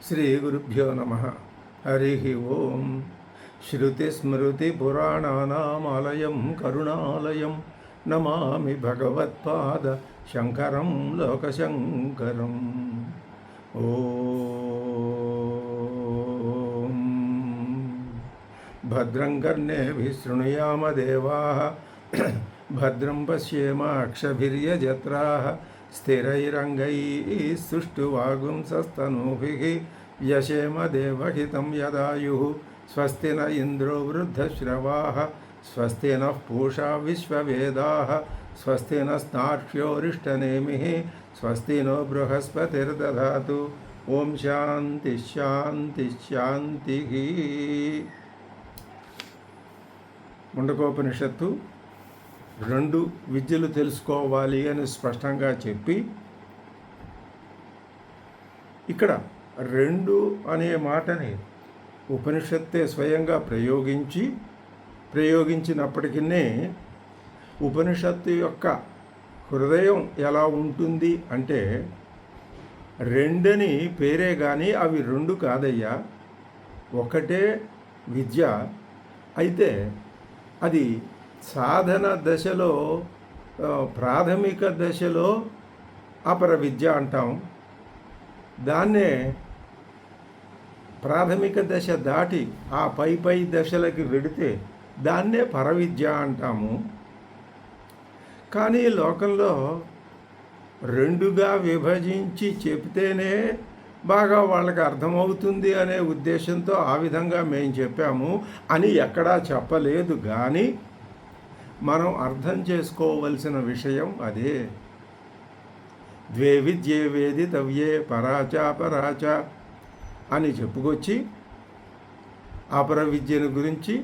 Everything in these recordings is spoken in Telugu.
శ్రీగురుభ్యో నమ. హరి ఓం. శ్రుతిస్మృతిపురాణానామాలయం కరుణాలయం నమామి భగవత్పాద శంకరం లోకశంకరం. ఓం భద్రం కర్ణేభిః శృణుయామ దేవాః భద్రం పశ్యేమాక్షభిర్యజత్రాః స్థిరైరంగైః సుష్ఠువాగుంసస్తనూభిः వ్యశేమ దేవహితం యదాయుః. స్వస్తి న ఇంద్రో వృద్ధశ్రవాः స్వస్తి నః పూషా విశ్వవేదాः స్వస్తి నస్తార్క్ష్యోరిష్టనేమిः స్వస్తి నో బృహస్పతిర్దధాతు. ఓం శాంతి శాంతి శాంతి. ముండకోపనిషత్తు 2 విద్యలు తెలుసుకోవాలి అని స్పష్టంగా చెప్పి, ఇక్కడ 2 అనే మాటని ఉపనిషత్తే స్వయంగా ప్రయోగించినప్పటికీ ఉపనిషత్తు యొక్క హృదయం ఎలా ఉంటుంది అంటే 2 అని పేరే కానీ అవి 2 కాదయ్యా, ఒకటే విద్య. అయితే అది సాధన దశలో, ప్రాథమిక దశలో అపర విద్య అంటాం. దాన్నే ప్రాథమిక దశ దాటి ఆ పై దశలకి వెడితే దాన్నే పరవిద్య అంటాము. కానీ లోకంలో 2గా విభజించి చెప్తేనే బాగా వాళ్ళకి అర్థమవుతుంది అనే ఉద్దేశంతో ఆ విధంగా మేము చెప్పాము అని ఎక్కడా చెప్పలేదు. కానీ మనం అర్థం చేసుకోవలసిన విషయం అదే. ద్వే విద్యే వేదితవ్యే పరాచ అని చెప్పుకొచ్చి అపర విద్యను గురించి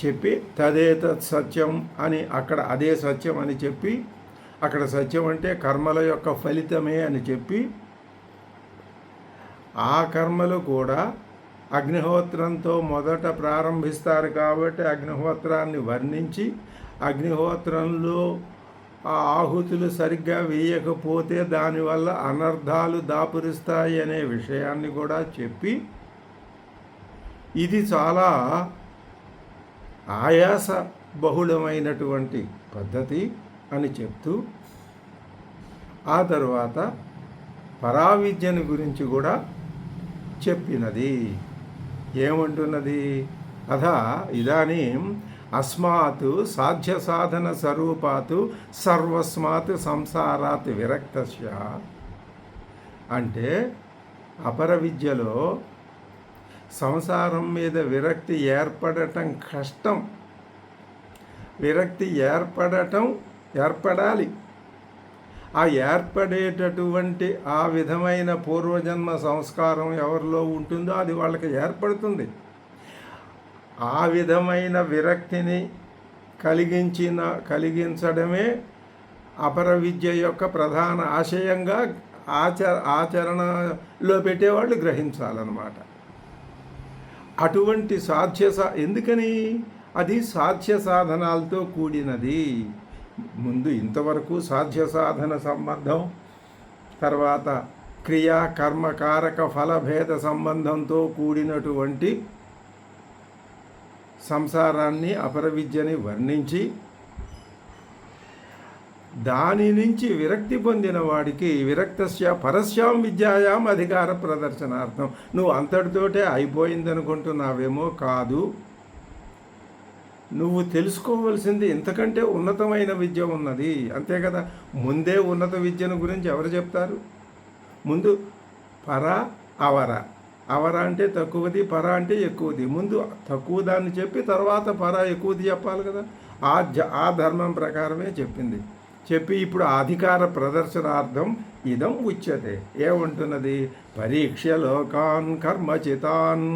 చెప్పి తదేతత్ సత్యం అని అక్కడ అదే సత్యం అని చెప్పి, అక్కడ సత్యం అంటే కర్మల యొక్క ఫలితమే అని చెప్పి, ఆ కర్మలు కూడా అగ్నిహోత్రంతో మొదట ప్రారంభిస్తారు కాబట్టి అగ్నిహోత్రాన్ని వర్ణించి, అగ్నిహోత్రంలో ఆ ఆహుతులు సరిగ్గా వేయకపోతే దానివల్ల అనర్థాలు దాపురిస్తాయి అనే విషయాన్ని కూడా చెప్పి, ఇది చాలా ఆయాస బహుళమైనటువంటి పద్ధతి అని చెప్తూ, ఆ తర్వాత పరావిద్యను గురించి కూడా చెప్పినది. ఏమంటున్నది? అథా ఇదానీం అస్మాత్ సాధ్య సాధన స్వరూపాత్ సర్వస్మాత్ సంసారాత్ విరక్తస్య. అంటే అపర విద్యలో సంసారం మీద విరక్తి ఏర్పడటం కష్టం. విరక్తి ఏర్పడాలి. ఆ ఏర్పడేటటువంటి ఆ విధమైన పూర్వజన్మ సంస్కారం ఎవరిలో ఉంటుందో అది వాళ్ళకి ఏర్పడుతుంది. ఆ విధమైన విరక్తిని కలిగించడమే అపర విద్య యొక్క ప్రధాన ఆశయంగా ఆచరణలో పెట్టేవాళ్ళు గ్రహించాలన్నమాట. అటువంటి ఎందుకని అది సాధ్య సాధనాలతో కూడినది. ముందు ఇంతవరకు సాధ్య సాధన సంబంధం, తర్వాత క్రియా కర్మకారక ఫలభేద సంబంధంతో కూడినటువంటి సంసారాన్ని అపర విద్యని వర్ణించి, దాని నుంచి విరక్తి పొందిన వాడికి విరక్తస్య పరస్యాం విద్యాయాం అధికార ప్రదర్శనార్థం. నువ్వు అంతటితోటే అయిపోయిందనుకుంటున్నావేమో, కాదు. నువ్వు తెలుసుకోవలసింది ఇంతకంటే ఉన్నతమైన విద్య ఉన్నది, అంతే కదా. ముందే ఉన్నత విద్యను గురించి ఎవరు చెప్తారు? ముందు పర అవర అంటే తక్కువది, పర అంటే ఎక్కువది. ముందు తక్కువ దాన్ని చెప్పి తర్వాత పర ఎక్కువది చెప్పాలి కదా. ఆ ధర్మం ప్రకారమే చెప్పి ఇప్పుడు అధికార ప్రదర్శనార్థం ఇదం ఉచ్యతే. ఏమంటున్నది? పరీక్ష లోకాన్ కర్మచితాన్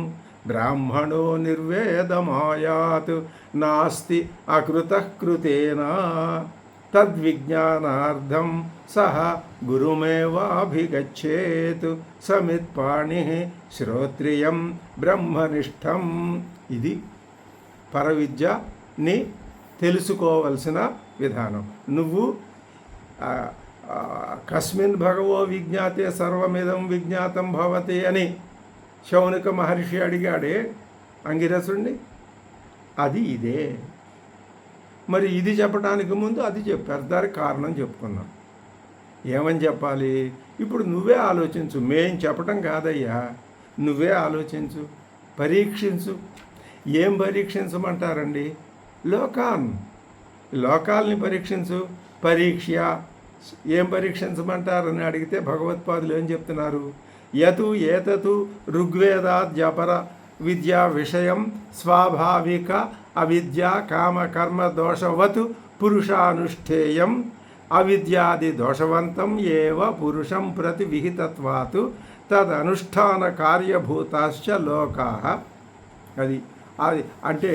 బ్రాహ్మణో నిర్వేదమాయాత్ నాస్తి అకృతః కృతేనా తద్విజ్ఞానార్థం సహ గురుమేవాభిగచ్చేత్ సమిత్పాణి శ్రోత్రియం బ్రహ్మనిష్టం. ఇది పరవిద్యని తెలుసుకోవలసిన విధానం. నువ్వు కస్మిన్ భగవో విజ్ఞాతే సర్వమిదం విజ్ఞాతం భవతి అని శౌనక మహర్షి అడిగాడే అంగిరసుడిని, అది ఇదే. మరి ఇది చెప్పడానికి ముందు అది చెప్పారు, దానికి కారణం చెప్పుకున్నాం. ఏమని చెప్పాలి? ఇప్పుడు నువ్వే ఆలోచించు, మేం చెప్పటం కాదయ్యా, నువ్వే ఆలోచించు, పరీక్షించు. ఏం పరీక్షించమంటారండి? లోకాల్ని పరీక్షించు. పరీక్ష ఏం పరీక్షించమంటారని అడిగితే భగవత్పాదులు ఏం చెప్తున్నారు? యతు ఏతతు ఋగ్వేదాద్యపర విద్యా విషయం స్వాభావిక అవిద్యా కామకర్మ దోషవత్ పురుషానుష్ఠేయం అవిద్యాది దోషవంతం ఏవ పురుషం ప్రతి విహితత్వాత్ తదనుష్ఠాన కార్యభూతాశ్చ లోకాః. అది అంటే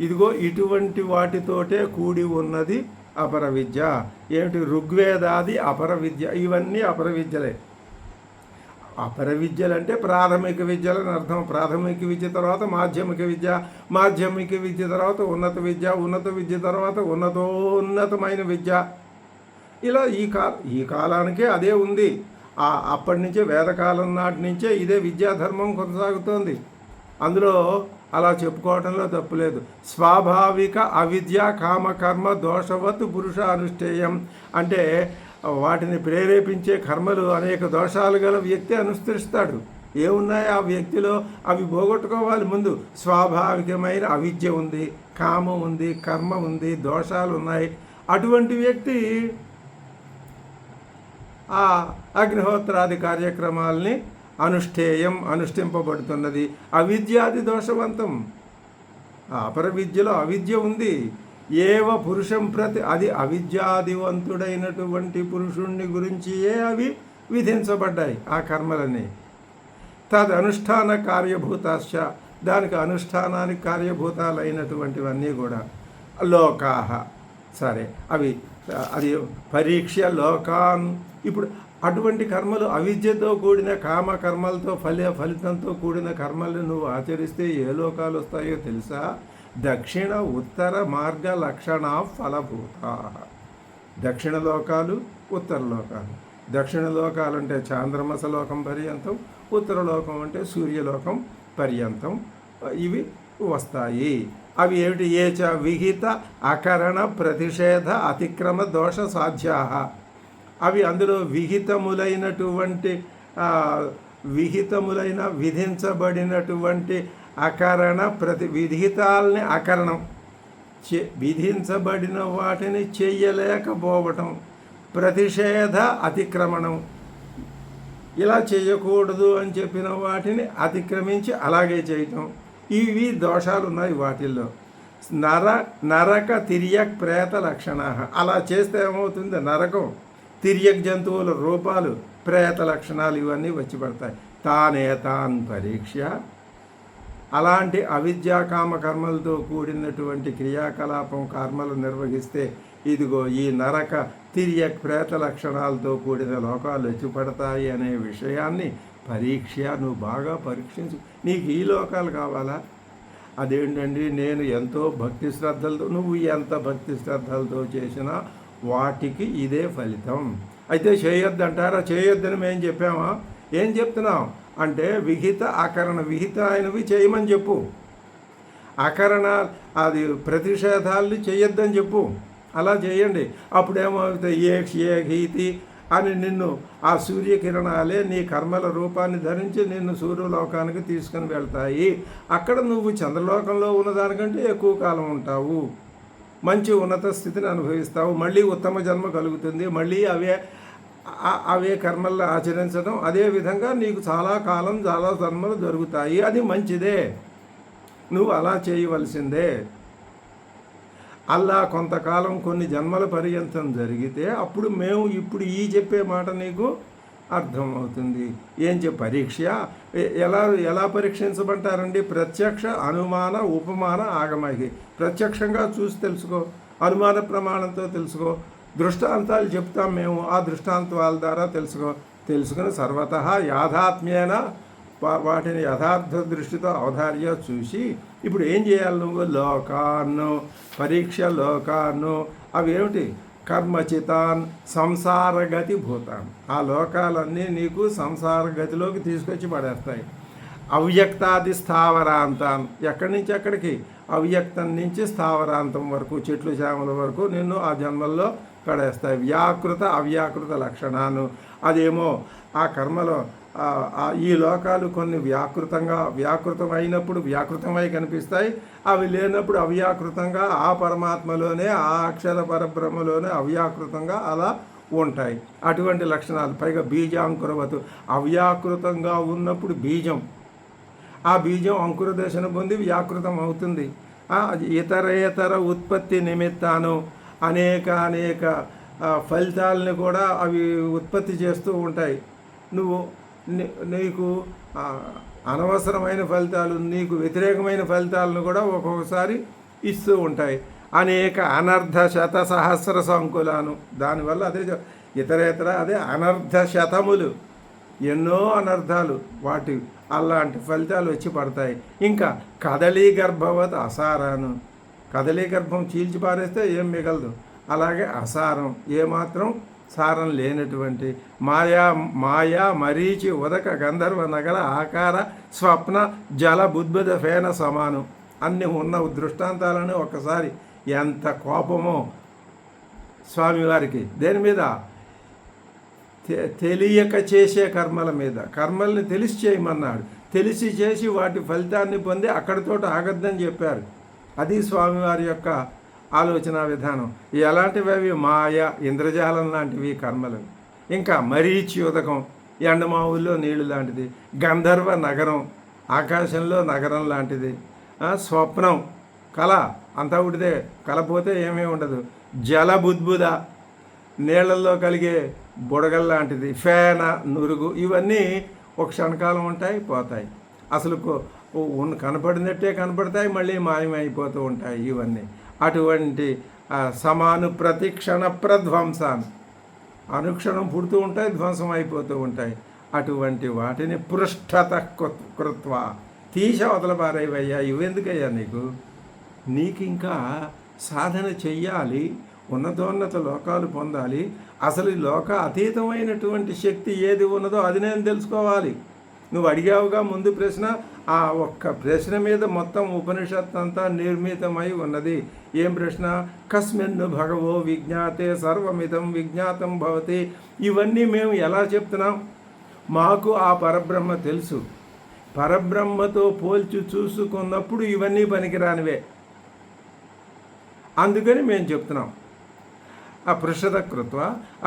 ఇదిగో ఇటువంటి వాటితోటే కూడి ఉన్నది అపర విద్య. ఏమిటి? ఋగ్వేదాది అపర విద్య, ఇవన్నీ అపర విద్యలే. అపర విద్యలు అంటే ప్రాథమిక విద్యలని అర్థం. ప్రాథమిక విద్య తర్వాత మాధ్యమిక విద్య, మాధ్యమిక విద్య తర్వాత ఉన్నత విద్య, ఉన్నత విద్య తర్వాత ఉన్నతమైన విద్య. ఇలా ఈ కాలానికే అదే ఉంది. అప్పటి నుంచే వేదకాలం నాటి నుంచే ఇదే విద్యాధర్మం కొనసాగుతోంది. అందులో అలా చెప్పుకోవడంలో తప్పులేదు. స్వాభావిక అవిద్య కామకర్మ దోషవత్ పురుష అనుష్ఠేయం అంటే వాటిని ప్రేరేపించే కర్మలు అనేక దోషాలు గల వ్యక్తి అనుష్ఠిస్తాడు. ఏమున్నాయి ఆ వ్యక్తిలో? అవి పోగొట్టుకోవాలి ముందు. స్వాభావికమైన అవిద్య ఉంది, కామం ఉంది, కర్మ ఉంది, దోషాలు ఉన్నాయి. అటువంటి వ్యక్తి ఆ అగ్నిహోత్రాది కార్యక్రమాల్ని అనుష్ఠింపబడుతున్నది. అవిద్యాది దోషవంతం. అపర విద్యలో అవిద్య ఉంది. ఏవ పురుషం ప్రతి, అది అవిద్యాదివంతుడైనటువంటి పురుషుణ్ణి గురించియే అవి విధించబడ్డాయి ఆ కర్మలని. తద్ అనుష్ఠాన కార్యభూతాశ్చ, దానికి అనుష్ఠానానికి కార్యభూతాలైనటువంటివన్నీ కూడా లోకాః. సరే, అది పరీక్ష లోకాన్. ఇప్పుడు అటువంటి కర్మలు అవిద్యతో కూడిన కామకర్మలతో ఫలితంతో కూడిన కర్మల్ని నువ్వు ఆచరిస్తే ఏ లోకాలు వస్తాయో తెలుసా? దక్షిణ ఉత్తర మార్గ లక్షణ ఫలభూత. దక్షిణ లోకాలు, ఉత్తర లోకాలు. దక్షిణ లోకాలు అంటే చాంద్రమస లోకం పర్యంతం, ఉత్తర లోకం అంటే సూర్యలోకం పర్యంతం ఇవి వస్తాయి. అవి ఏమిటి? ఏచ విహిత అకరణ ప్రతిషేధ అతిక్రమ దోష సాధ్యాః. అవి అందులో విధించబడినటువంటి అకరణ విధితాలని అకరణం, విధించబడిన వాటిని చెయ్యలేకపోవటం, ప్రతిషేధ అతిక్రమణం, ఇలా చేయకూడదు అని చెప్పిన వాటిని అతిక్రమించి అలాగే చేయటం. ఇవి దోషాలు ఉన్నాయి వాటిల్లో. నరక తిర్యక్ ప్రేత లక్షణ. అలా చేస్తే ఏమవుతుంది? నరకం, తిర్యక్ జంతువుల రూపాలు, ప్రేత లక్షణాలు ఇవన్నీ వచ్చి పడతాయి. తాన్ పరీక్ష. అలాంటి అవిద్యా కామ కర్మలతో కూడినటువంటి క్రియాకలాపం కర్మలు నిర్వహిస్తే ఇదిగో ఈ నరక తిర్యక్ ప్రేత లక్షణాలతో కూడిన లోకాలు వచ్చి పడతాయి అనే విషయాన్ని నువ్వు బాగా పరీక్షించు. నీకు ఈ లోకాలు కావాలా? అదేంటండి, నేను ఎంతో భక్తి శ్రద్ధలతో, నువ్వు ఎంత భక్తి శ్రద్ధలతో చేసినా వాటికి ఇదే ఫలితం. అయితే చేయొద్దంటారా? చేయొద్దని మేము చెప్పామా? ఏం చెప్తున్నాం అంటే విహిత అకరణ, విహిత అయినవి చేయమని చెప్పు. అకరణ అది ప్రతిషేధాలని చేయొద్దని చెప్పు. అలా చేయండి. అప్పుడేమవుతాయి? ఏ హీతి అని నిన్ను ఆ సూర్యకిరణాలే నీ కర్మల రూపాన్ని ధరించి నిన్ను సూర్యలోకానికి తీసుకుని వెళ్తాయి. అక్కడ నువ్వు చంద్రలోకంలో ఉన్నదానికంటే ఎక్కువ కాలం ఉంటావు, మంచి ఉన్నత స్థితిని అనుభవిస్తావు, మళ్ళీ ఉత్తమ జన్మ కలుగుతుంది, మళ్ళీ అవే కర్మలను ఆచరించడం. అదేవిధంగా నీకు చాలా కాలం చాలా జన్మలు జరుగుతాయి. అది మంచిదే, నువ్వు అలా చేయవలసిందే. అలా కొంతకాలం కొన్ని జన్మల పర్యంతం జరిగితే అప్పుడు మేము ఇప్పుడు చెప్పే మాట నీకు అర్థమవుతుంది. పరీక్ష ఎలా పరీక్షించమంటారండి? ప్రత్యక్ష అనుమాన ఉపమాన ఆగమకి. ప్రత్యక్షంగా చూసి తెలుసుకో, అనుమాన ప్రమాణంతో తెలుసుకో, దృష్టాంతాలు చెప్తాం మేము, ఆ దృష్టాంతాల ద్వారా తెలుసుకుని సర్వతః యాథాత్మ్యేన వాటిని యథార్థ దృష్టితో అవధార్య చూసి ఇప్పుడు ఏం చేయాలి? నువ్వు లోకాన్ని పరీక్ష, లోకాన్ని అవి ఏమిటి? కర్మచితాన్ సంసారగతి భూతాన్. ఆ లోకాలన్నీ నీకు సంసార గతిలోకి తీసుకొచ్చి పడేస్తాయి. అవ్యక్తాది స్థావరాంతాన్, ఎక్కడి నుంచి ఎక్కడికి, అవ్యక్తం నుంచి స్థావరాంతం వరకు, చెట్లు చేమల వరకు నిన్ను ఆ జన్మల్లో పడేస్తాయి. వ్యాకృత అవ్యాకృత లక్షణాలు, అదేమో ఆ కర్మలో ఈ లోకాలు కొన్ని వ్యాకృతమైనప్పుడు వ్యాకృతమై కనిపిస్తాయి, అవి లేనప్పుడు అవ్యాకృతంగా ఆ పరమాత్మలోనే, ఆ అక్షర పరబ్రహ్మలోనే అవ్యాకృతంగా అలా ఉంటాయి. అటువంటి లక్షణాలు. పైగా బీజాంకురవతు, అవ్యాకృతంగా ఉన్నప్పుడు బీజం, ఆ బీజం అంకుర దశను పొంది వ్యాకృతం అవుతుంది. ఇతరేతర ఉత్పత్తి నిమిత్తాను అనేక ఫలితాలని కూడా అవి ఉత్పత్తి చేస్తూ ఉంటాయి. నీకు అనవసరమైన ఫలితాలు, నీకు వ్యతిరేకమైన ఫలితాలను కూడా ఒక్కొక్కసారి ఇస్తూ ఉంటాయి. అనేక అనర్ధ శత సహస్ర సంకులాను, దానివల్ల అదే ఇతరేతర అదే అనర్ధ శతములు, ఎన్నో అనర్థాలు, వాటి అలాంటి ఫలితాలు వచ్చి పడతాయి. ఇంకా కదలీ గర్భవత్ అసారాను, కదలీ గర్భం చీల్చి పారేస్తే ఏం మిగలదు. అలాగే అసారం, ఏమాత్రం సారం లేనటువంటి మాయా మరీచి ఉదక గంధర్వ నగర ఆకార స్వప్న జల బుద్భుత ఫేన సమానం. అన్ని ఉన్న దృష్టాంతాలను ఒక్కసారి, ఎంత కోపమో స్వామివారికి దేని మీద, తెలియక చేసే కర్మల మీద. కర్మల్ని తెలిసి చేయమన్నాడు, తెలిసి చేసి వాటి ఫలితాన్ని పొంది అక్కడితో ఆగద్దని చెప్పారు. అది స్వామివారి యొక్క ఆలోచన విధానం. ఎలాంటివి అవి, మాయ ఇంద్రజాలం లాంటివి కర్మలు. ఇంకా మరీచి ఉదకం, ఎండమావుల్లో నీళ్లు లాంటిది. గంధర్వ నగరం, ఆకాశంలో నగరం లాంటిది. స్వప్నం, కళ, అంతా ఉడితే కలపోతే ఏమీ ఉండదు. జల బుద్భుద, నీళ్లలో కలిగే బుడగల్లాంటిది. ఫేన, నురుగు, ఇవన్నీ ఒక క్షణకాలం ఉంటాయి, పోతాయి. అసలు కనపడినట్టే కనపడతాయి, మళ్ళీ మాయమైపోతూ ఉంటాయి ఇవన్నీ. అటువంటి సమాను ప్రతిక్షణ ప్రధ్వంసాన్, అనుక్షణం పుడుతూ ఉంటాయి, ధ్వంసం అయిపోతూ ఉంటాయి. అటువంటి వాటిని పృష్ఠత కృత్వ, తీసి అవతల పారేవయ్యా, ఇవెందుకయ్యా నీకు ఇంకా సాధన చెయ్యాలి, ఉన్నతోన్నత లోకాలు పొందాలి. అసలు ఈ లోక అతీతమైనటువంటి శక్తి ఏది ఉన్నదో అది నేను తెలుసుకోవాలి. నువ్వు అడిగావుగా ముందు ప్రశ్న, ఆ ఒక్క ప్రశ్న మీద మొత్తం ఉపనిషత్ అంతా నిర్మితమై ఉన్నది. ఏం ప్రశ్న? కస్మిన్ భగవో విజ్ఞాతే సర్వమిదం విజ్ఞాతం భవతి. ఇవన్నీ మేము ఎలా చెప్తున్నాం? మాకు ఆ పరబ్రహ్మ తెలుసు. పరబ్రహ్మతో పోల్చి చూసుకున్నప్పుడు ఇవన్నీ పనికిరానివే. అందుకని మేము చెప్తున్నాం. అపృషత కృత్వ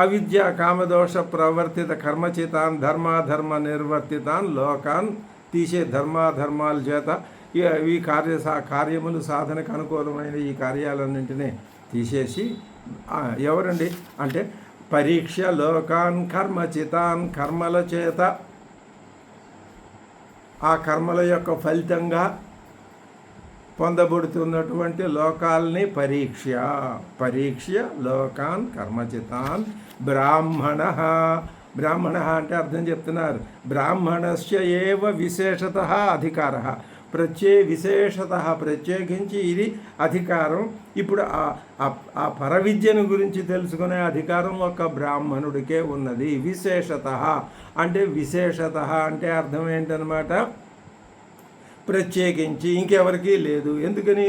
అవిద్యా కామదోష ప్రవర్తిత కర్మచితాన్ ధర్మాధర్మ నిర్వర్తితాన్ లోకాన్, తీసే ధర్మాధర్మాల చేత ఈ కార్యములు సాధనకు అనుకూలమైన ఈ కార్యాలన్నింటినీ తీసేసి, ఎవరండి అంటే పరీక్ష లోకాన్ కర్మచితాన్, కర్మల చేత ఆ కర్మల యొక్క ఫలితంగా పొందబడుతున్నటువంటి లోకాల్ని పరీక్ష్య లోకాన్ కర్మచితాన్ బ్రాహ్మణ. బ్రాహ్మణ అంటే అర్థం చెప్తున్నారు. బ్రాహ్మణస్య ఏవ విశేషత అధికార, విశేషత ప్రత్యేకించి ఇది అధికారం. ఇప్పుడు ఆ పరవిద్యను గురించి తెలుసుకునే అధికారం ఒక బ్రాహ్మణుడికే ఉన్నది. విశేషత అంటే అర్థం ఏంటనమాట? ప్రత్యేకించి ఇంకెవరికీ లేదు. ఎందుకని?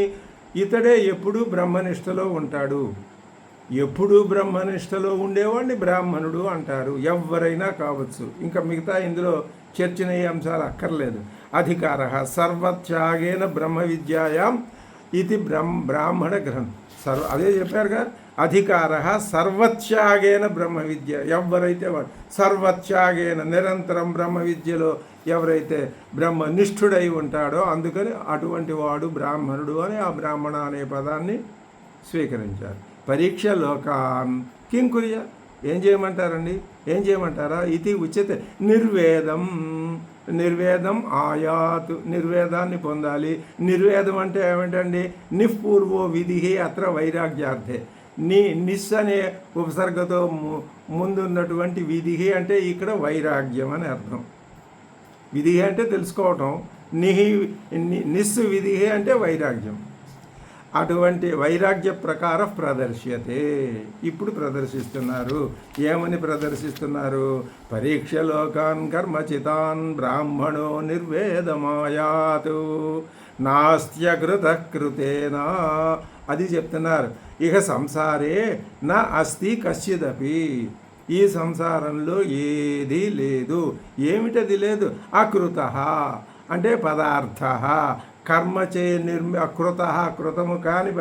ఇతడే ఎప్పుడూ బ్రహ్మనిష్టలో ఉంటాడు. ఎప్పుడూ బ్రహ్మనిష్టలో ఉండేవాడిని బ్రాహ్మణుడు అంటారు. ఎవరైనా కావచ్చు. ఇంకా మిగతా ఇందులో చర్చనీయ అంశాలు అక్కర్లేదు. అధికార సర్వత్యాగేన బ్రహ్మ విద్యాయాం ఇది బ్రాహ్మణ గ్రంథం. అదే చెప్పారుగా, అధికార సర్వత్యాగేన బ్రహ్మ విద్య. ఎవరైతే వాడు సర్వత్యాగేన నిరంతరం బ్రహ్మ విద్యలో ఎవరైతే బ్రహ్మనిష్ఠుడై ఉంటాడో, అందుకని అటువంటి వాడు బ్రాహ్మణుడు అని ఆ బ్రాహ్మణ అనే పదాన్ని స్వీకరించారు. పరీక్ష లోకాన్ కింకుర్య, ఏం చేయమంటారండి? ఏం చేయమంటారా? ఇది ఉచిత నిర్వేదం ఆయాత్, నిర్వేదాన్ని పొందాలి. నిర్వేదం అంటే ఏమిటండి? నిఃపూర్వో విధి అత్ర వైరాగ్యార్థే. నిస్ అనే ఉపసర్గతో ముందున్నటువంటి విధి అంటే ఇక్కడ వైరాగ్యం అని అర్థం. విధి అంటే తెలుసుకోవటం, నిస్సు విధి అంటే వైరాగ్యం. అటువంటి వైరాగ్య ప్రకార ప్రదర్శ్యతే. ఇప్పుడు ప్రదర్శిస్తున్నారు. ఏమని ప్రదర్శిస్తున్నారు? పరీక్ష లోకాన్ కర్మచితాన్ బ్రాహ్మణో నిర్వేదమాయాతు నాస్త్యకృత కృతేనా. అది చెప్తున్నారు. ఇక సంసారే నా అస్తి కశ్చిదపి. ఈ సంసారంలో ఏదీ లేదు. ఏమిటది లేదు? అకృత అంటే పదార్థ, కర్మచే అకృత కృతము కాని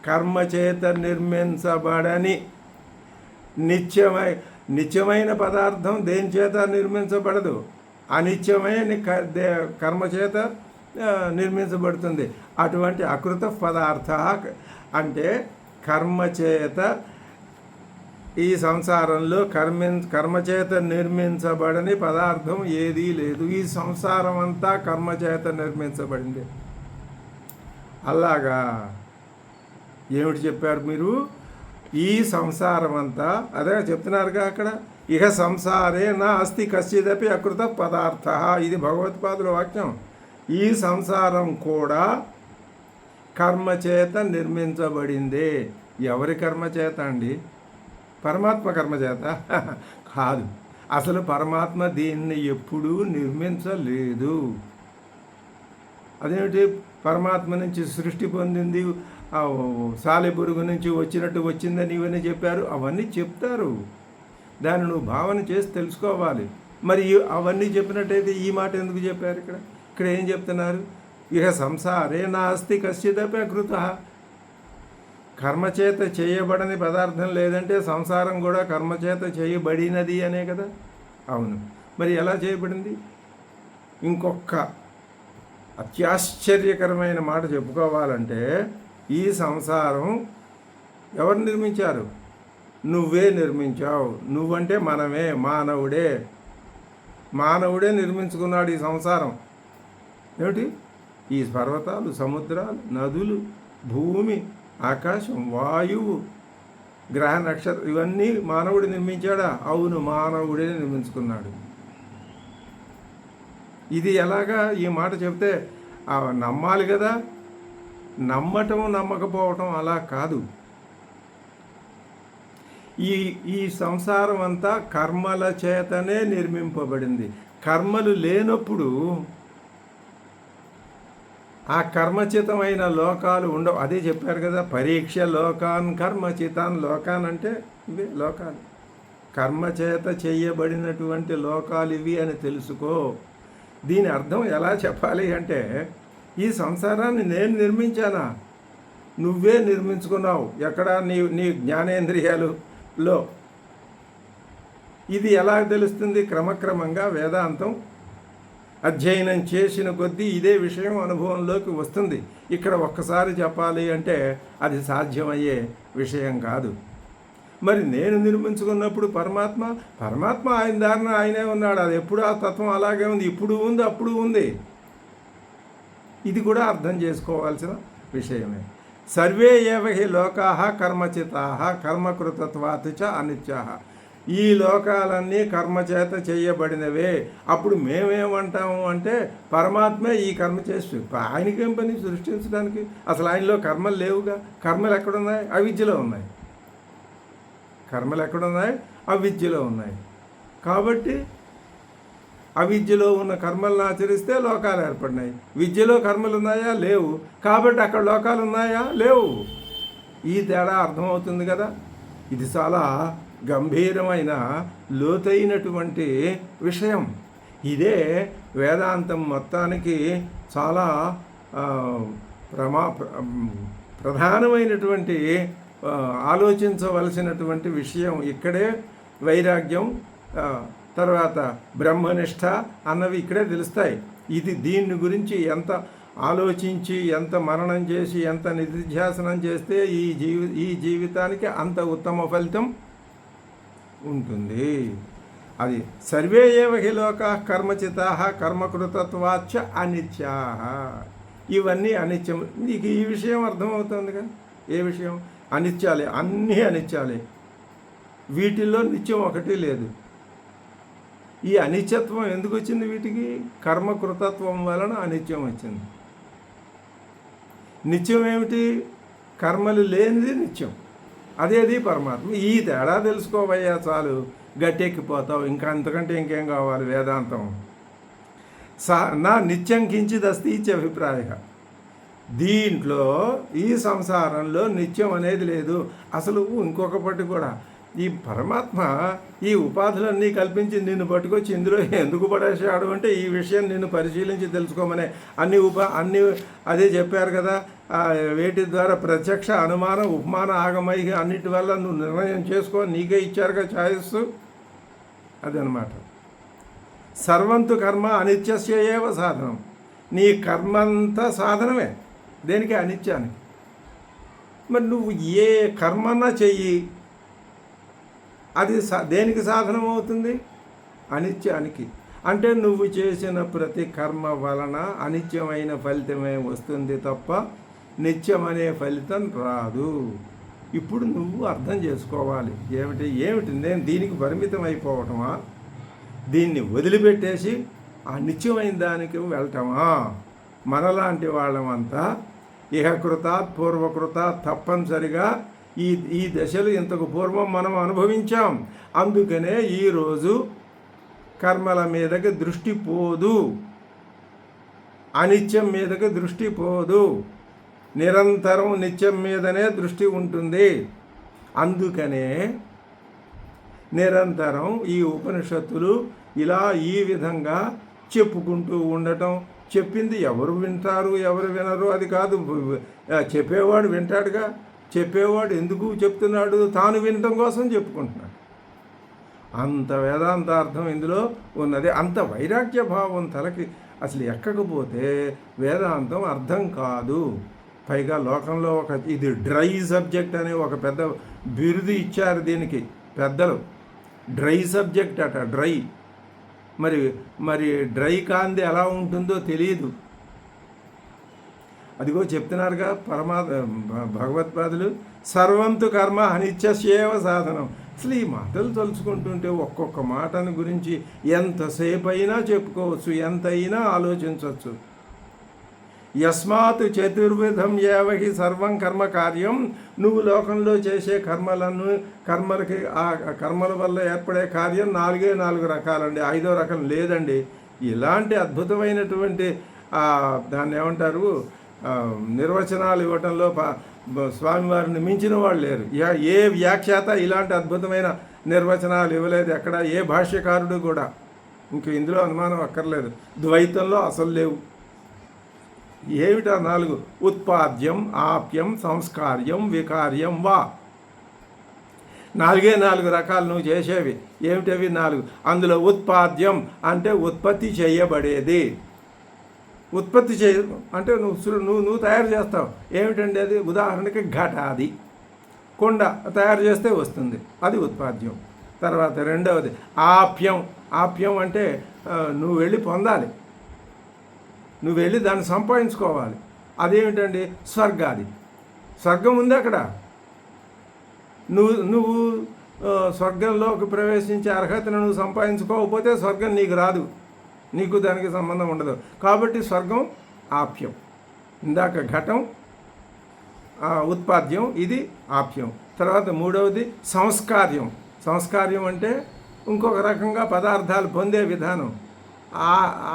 కర్మచేత నిర్మించబడని నిత్యమైన పదార్థం దేని చేత నిర్మించబడదు. అనిత్యమైన కర్మచేత నిర్మించబడుతుంది. అటువంటి అకృత పదార్థ అంటే కర్మచేత ఈ సంసారంలో కర్మచేత నిర్మించబడని పదార్థం ఏదీ లేదు. ఈ సంసారం అంతా కర్మచేత నిర్మించబడింది. అలాగా ఏమిటి చెప్పారు మీరు? ఈ సంసారం అంతా అదే చెప్తున్నారుగా అక్కడ. ఇహ సంసారే నా అస్తి కశ్చిదపి అకృత పదార్థ. ఇది భగవత్పాదుల వాక్యం. ఈ సంసారం కూడా కర్మచేత నిర్మించబడిందే. ఎవరి కర్మచేత అండి? పరమాత్మ కర్మచేత కాదు. అసలు పరమాత్మ దీన్ని ఎప్పుడూ నిర్మించలేదు. అదేమిటి? పరమాత్మ నుంచి సృష్టి పొందింది, సాలెపురుగు నుంచి వచ్చినట్టు వచ్చిందని ఇవన్నీ చెప్పారు. అవన్నీ చెప్తారు. దాన్ని నువ్వు భావన చేసి తెలుసుకోవాలి. మరి అవన్నీ చెప్పినట్టయితే ఈ మాట ఎందుకు చెప్పారు? ఇక్కడ ఏం చెప్తున్నారు? ఇహ సంసారే నాస్తి కశ్చిదపి అకృత. కర్మచేత చేయబడని పదార్థం లేదంటే సంసారం కూడా కర్మచేత చేయబడినది అనే కదా. అవును. మరి ఎలా చేయబడింది? ఇంకొక అత్యాశ్చర్యకరమైన మాట చెప్పుకోవాలంటే, ఈ సంసారం ఎవరు నిర్మించారు? నువ్వే నిర్మించావు. నువ్వంటే మనమే, మానవుడే నిర్మించుకున్నాడు ఈ సంసారం. ఏమిటి? ఈ పర్వతాలు, సముద్రాలు, నదులు, భూమి, ఆకాశం, వాయువు, గ్రహ నక్షత్రం ఇవన్నీ మానవుడు నిర్మించాడా? అవును, మానవుడే నిర్మించుకున్నాడు. ఇది ఎలాగా? ఈ మాట చెప్తే నమ్మాలి కదా. నమ్మటం నమ్మకపోవటం అలా కాదు. ఈ సంసారం అంతా కర్మల చేతనే నిర్మింపబడింది. కర్మలు లేనప్పుడు ఆ కర్మచితమైన లోకాలు ఉండవు. అదే చెప్పారు కదా, పరీక్ష లోకాన్ కర్మచితాన్. లోకాన్ అంటే ఇవే లోకాలు, కర్మచేత చేయబడినటువంటి లోకాలు ఇవి అని తెలుసుకో. దీని అర్థం ఎలా చెప్పాలి అంటే, ఈ సంసారాన్ని నేను నిర్మించానా? నువ్వే నిర్మించుకున్నావు. ఎక్కడ? నీ జ్ఞానేంద్రియాలలో. ఇది ఎలా తెలుస్తుంది? క్రమక్రమంగా వేదాంతం అధ్యయనం చేసిన కొద్దీ ఇదే విషయం అనుభవంలోకి వస్తుంది. ఇక్కడ ఒక్కసారి చెప్పాలి అంటే అది సాధ్యమయ్యే విషయం కాదు. మరి నేను నిర్మించుకున్నప్పుడు పరమాత్మ ఆయన దారిన ఆయనే ఉన్నాడు. అది ఎప్పుడు ఆ తత్వం అలాగే ఉంది. ఇప్పుడు ఉంది, అప్పుడు ఉంది. ఇది కూడా అర్థం చేసుకోవాల్సిన విషయమే. సర్వే ఏవ హి లోకాః కర్మచితాః కర్మకృతత్వాత్ చ అనిత్యాః. ఈ లోకాలన్నీ కర్మచేత చేయబడినవే. అప్పుడు మేమేమంటాము అంటే, పరమాత్మే ఈ కర్మ చేసి, ఆయనకేం పని సృష్టించడానికి? అసలు ఆయనలో కర్మలు లేవుగా. కర్మలు ఎక్కడున్నాయి? అవిద్యలో ఉన్నాయి. కర్మలు ఎక్కడున్నాయి? అవిద్యలో ఉన్నాయి. కాబట్టి అవిద్యలో ఉన్న కర్మలను ఆచరిస్తే లోకాలు ఏర్పడినాయి. విద్యలో కర్మలు ఉన్నాయా? లేవు. కాబట్టి అక్కడ లోకాలు ఉన్నాయా? లేవు. ఈ తేడా అర్థమవుతుంది కదా. ఇది చాలా గంభీరమైన లోతైనటువంటి విషయం. ఇదే వేదాంతం మొత్తానికి చాలా ప్రధానమైనటువంటి ఆలోచించవలసినటువంటి విషయం. ఇక్కడే వైరాగ్యం, తర్వాత బ్రహ్మనిష్ట అన్నవి ఇక్కడే తెలుస్తాయి. దీని గురించి ఎంత ఆలోచించి, ఎంత మననం చేసి, ఎంత నిధిధ్యాసనం చేస్తే ఈ జీవితానికి అంత ఉత్తమ ఫలితం ఉంటుంది. అది సర్వే ఏవ హి లోకాః కర్మచితాః కర్మకృతత్వాచ్చ అనిత్యాః. ఇవన్నీ అనిత్యం. నీకు ఈ విషయం అర్థమవుతుందిగా. ఏ విషయం? అనిత్యాలే, అన్నీ అనిత్యాలే. వీటిల్లో నిత్యం ఒకటి లేదు. ఈ అనిత్యత్వం ఎందుకు వచ్చింది వీటికి? కర్మకృతత్వం వలన అనిత్యం వచ్చింది. నిత్యం ఏమిటి? కర్మలు లేనిది నిత్యం, అదేది పరమాత్మ. ఈ తేడా తెలుసుకోవయ్యా చాలు, గట్టెక్కిపోతావు. ఇంకా అంతకంటే ఇంకేం కావాలి వేదాంతం. నా నిత్యం కించిదస్తి అభిప్రాయ. దీంట్లో ఈ సంసారంలో నిత్యం అనేది లేదు అసలు. ఇంకొకటి కూడా, ఈ పరమాత్మ ఈ ఉపాధులన్నీ కల్పించి నిన్ను పట్టుకొచ్చి ఇందులో ఎందుకు పడేసాడు అంటే ఈ విషయం నిన్ను పరిశీలించి తెలుసుకోమనే. అన్ని అదే చెప్పారు కదా, వేటి ద్వారా ప్రత్యక్ష అనుమానం ఉపమాన ఆగమై అన్నిటి వల్ల నువ్వు నిర్ణయం చేసుకో, నీకే ఇచ్చారుగా ఛాయిస్. అదనమాట. సర్వంతు కర్మ అనిత్యస్య ఏవ సాధనం. నీ కర్మంతా సాధనమే దేనికి? అనిత్యానికి. మరి నువ్వు ఏ కర్మన్నా చెయ్యి, అది దేనికి సాధనం అవుతుంది? అనిత్యానికి. అంటే నువ్వు చేసిన ప్రతి కర్మ వలన అనిత్యమైన ఫలితమే వస్తుంది తప్ప నిత్యమనే ఫలితం రాదు. ఇప్పుడు నువ్వు అర్థం చేసుకోవాలి. ఏమిటి నేను దీనికి పరిమితం అయిపోవటమా, దీన్ని వదిలిపెట్టేసి ఆ నిత్యమైన దానికి వెళ్ళటమా? మనలాంటి వాళ్ళమంతా ఇహకృతాత్ పూర్వకృతాత్ తప్పనిసరిగా ఈ దశలు ఇంతకు పూర్వం మనం అనుభవించాం. అందుకనే ఈరోజు కర్మల మీదకి దృష్టి పోదు, అనిత్యం మీదకి దృష్టి పోదు, నిరంతరం నిత్యం మీదనే దృష్టి ఉంటుంది. అందుకనే నిరంతరం ఈ ఉపనిషత్తులు ఇలా ఈ విధంగా చెప్పుకుంటూ ఉండటం. చెప్పింది ఎవరు వింటారు ఎవరు వినరు అది కాదు, చెప్పేవాడు వింటాడుగా. చెప్పేవాడు ఎందుకు చెప్తున్నాడు? తాను వినటం కోసం చెప్పుకుంటున్నాడు. అంత వేదాంతార్థం ఇందులో ఉన్నది. అంత వైరాగ్య భావం తలకి అసలు ఎక్కకపోతే వేదాంతం అర్థం కాదు. పైగా లోకంలో ఇది డ్రై సబ్జెక్ట్ అనే ఒక పెద్ద బిరుదు ఇచ్చారు దీనికి పెద్దలు. డ్రై సబ్జెక్ట్ అట, డ్రై. మరి డ్రై కాంది ఎలా ఉంటుందో తెలియదు. అదిగో చెప్తున్నారుగా భగవత్పాదులు, సర్వంతు కర్మ అనిత్యస్యేవ సాధనం. అసలు ఈ మాటలు తలుచుకుంటుంటే ఒక్కొక్క మాటను గురించి ఎంతసేపు అయినా చెప్పుకోవచ్చు, ఎంతైనా ఆలోచించవచ్చు. యస్మాత్ చతుర్విధం ఏవహి సర్వం కర్మ కార్యం. నువ్వు లోకంలో చేసే కర్మలకి ఆ కర్మల వల్ల ఏర్పడే కార్యం 4 రకాలండి, 5వ రకం లేదండి. ఇలాంటి అద్భుతమైనటువంటి దాన్ని ఏమంటారు నిర్వచనాలు ఇవ్వటంలో స్వామివారిని మించిన వాళ్ళు లేరు. ఏ వ్యాఖ్యాత ఇలాంటి అద్భుతమైన నిర్వచనాలు ఇవ్వలేదు ఎక్కడ, ఏ భాష్యకారుడు కూడా. ఇంక ఇందులో అనుమానం అక్కర్లేదు. ద్వైతంలో అసలు లేవు. ఏమిటా 4? ఉత్పాద్యం, ఆప్యం, సంస్కార్యం, వికార్యం వా. 4 రకాలు నువ్వు చేసేవి. ఏమిటవి 4? అందులో ఉత్పాద్యం అంటే ఉత్పత్తి చేయబడేది. ఉత్పత్తి అంటే నువ్వు తయారు చేస్తావు. ఏమిటండి అది? ఉదాహరణకి ఘటాది, కొండ తయారు చేస్తే వస్తుంది, అది ఉత్పాద్యం. తర్వాత రెండవది ఆప్యం. ఆప్యం అంటే నువ్వు వెళ్ళి పొందాలి, నువ్వు వెళ్ళి దాన్ని సంపాదించుకోవాలి. అదేమిటండి? స్వర్గాది. స్వర్గం ఉంది అక్కడ. నువ్వు స్వర్గంలోకి ప్రవేశించే అర్హతను నువ్వు సంపాదించుకోకపోతే స్వర్గం నీకు రాదు, నీకు దానికి సంబంధం ఉండదు. కాబట్టి స్వర్గం ఆప్యం. ఇందాక ఘటం ఉత్పాద్యం, ఇది ఆప్యం. తర్వాత మూడవది సంస్కార్యం. సంస్కార్యం అంటే ఇంకొక రకంగా పదార్థాలు పొందే విధానం,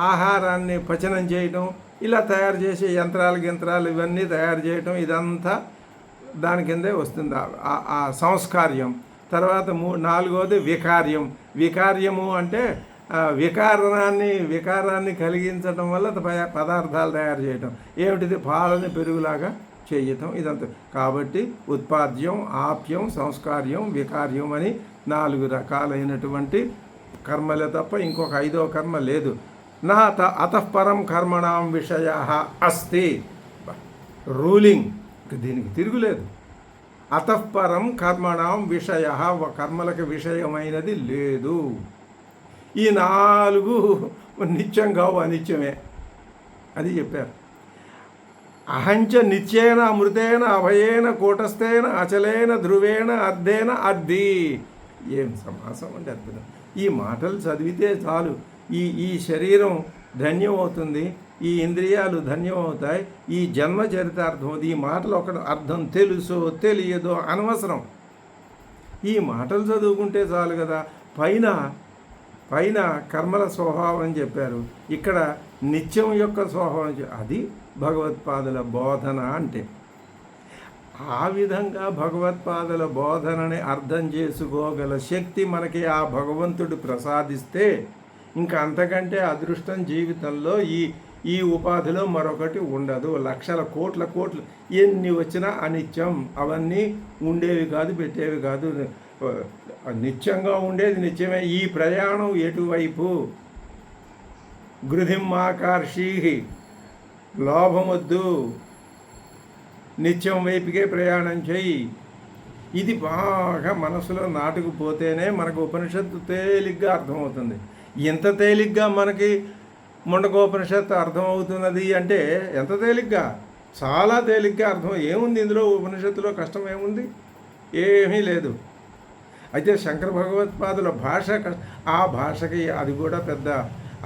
ఆహారాన్ని పచనం చేయటం, ఇలా తయారు చేసే యంత్రాలు ఇవన్నీ తయారు చేయటం, ఇదంతా దాని కిందే వస్తుంది ఆ సంస్కార్యం. తర్వాత నాలుగవది వికార్యం. వికార్యము అంటే వికారాన్ని కలిగించటం వల్ల పదార్థాలు తయారు చేయటం. ఏమిటిది? పాలని పెరుగులాగా చేయటం, ఇదంతా. కాబట్టి ఉత్పాద్యం, ఆప్యం, సంస్కార్యం, వికార్యం అని 4 రకాలైనటువంటి కర్మలే తప్ప ఇంకొక 5వ కర్మ లేదు. నా అతఃపరం కర్మణాం విషయ అస్తి. రూలింగ్, దీనికి తిరుగులేదు. అతఃపరం కర్మణాం విషయ, కర్మలకు విషయమైనది లేదు. ఈ 4 నిత్యం కావు, అనిత్యమే. అది చెప్పారు. అహంచ నిత్యేన అమృతేన అభయేన కూటస్థేన అచలేన ధ్రువేణ అర్ధేన అర్ధి. ఏం సమాసం అంటే అద్భుతం. ఈ మాటలు చదివితే చాలు ఈ శరీరం ధన్యం అవుతుంది, ఈ ఇంద్రియాలు ధన్యం అవుతాయి, ఈ జన్మ చరితార్థం, ఈ మాటలు ఒక అర్థం తెలుసో తెలియదో అనవసరం. ఈ మాటలు చదువుకుంటే చాలు కదా. పైన పైన కర్మల స్వభావం అని చెప్పారు, ఇక్కడ నిత్యం యొక్క స్వభావం, అది భగవత్పాదుల బోధన అంటే. ఆ విధంగా భగవత్పాదుల బోధనని అర్థం చేసుకోగల శక్తి మనకి ఆ భగవంతుడు ప్రసాదిస్తే ఇంకా అంతకంటే అదృష్టం జీవితంలో ఈ ఉపాధిలో మరొకటి ఉండదు. లక్షల కోట్లు ఎన్ని వచ్చినా అనిత్యం, అవన్నీ ఉండేవి కాదు, పెట్టేవి కాదు. నిత్యంగా ఉండేది నిత్యమే. ఈ ప్రయాణం ఎటువైపు? గృధిమాకర్షి, లోభమొద్దు, నిత్యం వైపుకే ప్రయాణం చెయ్యి. ఇది బాగా మనసులో నాటుకుపోతేనే మనకు ఉపనిషత్తు తేలిగ్గా అర్థమవుతుంది. ఎంత తేలిగ్గా మనకి ముండకోపనిషత్తు అర్థమవుతున్నది అంటే ఎంత తేలిగ్గా, చాలా తేలిగ్గా అర్థం. ఏముంది ఇందులో? ఉపనిషత్తులో కష్టం ఏముంది? ఏమీ లేదు. అయితే శంకర భగవత్పాదుల భాష, ఆ భాషకి అది కూడా పెద్ద,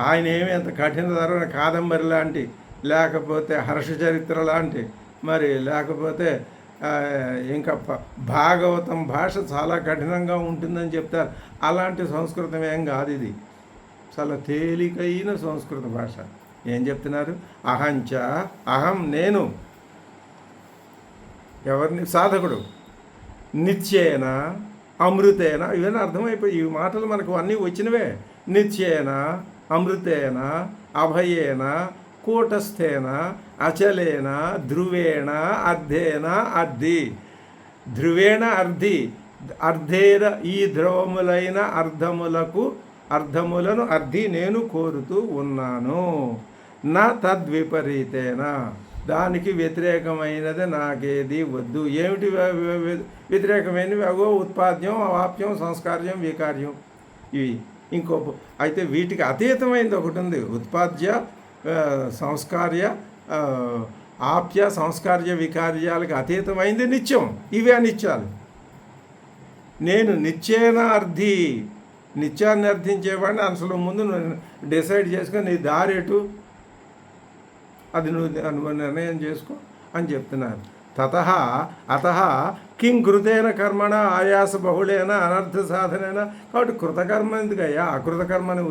ఆయన ఏమి అంత కఠినతరమైన కాదంబరి లాంటి, లేకపోతే హర్షచరిత్ర లాంటి, మరి లేకపోతే ఇంకా భాగవతం భాష చాలా కఠినంగా ఉంటుందని చెప్తారు. అలాంటి సంస్కృతం ఏం కాదు ఇది, చాలా తేలికైన సంస్కృత భాష. ఏం చెప్తున్నారు? అహంచ, అహం నేను, ఎవరిని? సాధకుడు. నిత్యేన అమృతేన, ఇవన్నీ అర్థమైపోయి, ఈ మాటలు మనకు అన్నీ వచ్చినవే. నిత్యేన అమృతేన అభయేన కూటస్థేన అచలేన ధ్రువేణ అర్ధేన అర్ధి. ధ్రువేణ అర్ధి, అర్ధేన ఈ ధ్రువములైన అర్ధములను అర్ధి నేను కోరుతూ ఉన్నాను. నా తద్విపరీతేన, దానికి వ్యతిరేకమైనది నాకేది వద్దు. ఏమిటి వ్యతిరేకమైనవి? అవో ఉత్పాద్యం, అవాప్యం, సంస్కార్యం, వికార్యం, ఇవి. ఇంకో అయితే వీటికి అతీతమైనది ఒకటి ఉంది. ఉత్పాద్య, సంస్కార్య, ఆప్య, సంస్కార్య, వికార్యాలకు అతీతమైంది నిత్యం. ఇవే అనిత్యాలు. నేను నిత్యేన అర్థి, నిత్యాన్ని అర్థించేవాడిని. అసలు ముందు నువ్వు డిసైడ్ చేసుకొని నీ దారేటు, అది నువ్వు నిర్ణయం చేసుకో అని చెప్తున్నారు. తతః అతః కిం కృతేన కర్మణ ఆయాస బహుళేన అనర్థ సాధనైన. కాబట్టి కృతకర్మ ఎందుకయ్యా? అకృతకర్మను